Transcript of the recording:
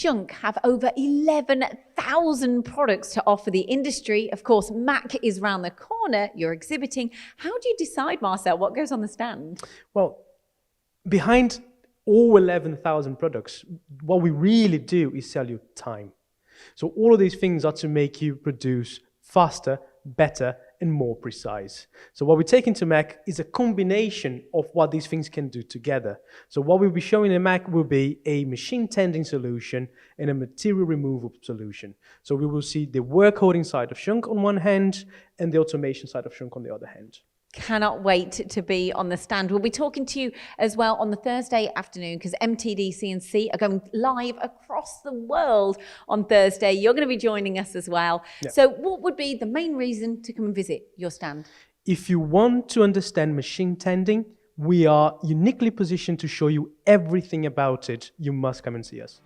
Schunk have over 11,000 products to offer the industry. Of course, MACH is round the corner. You're exhibiting. How do you decide, Marcel, what goes on the stand? Well, behind all 11,000 products, what we really do is sell you time. So all of these things are to make you produce faster, better, and more precise. So what we take into MACH is a combination of what these things can do together. So what we'll be showing in MACH will be a machine tending solution and a material removal solution. So we will see the work holding side of Schunk on one hand and the automation side of Schunk on the other hand. Cannot wait to be on the stand. We'll be talking to you as well on the Thursday afternoon because MTDCNC are going live across the world on Thursday. You're going to be joining us as well. Yeah. So what would be the main reason to come and visit your stand? If you want to understand machine tending, we are uniquely positioned to show you everything about it. You must come and see us.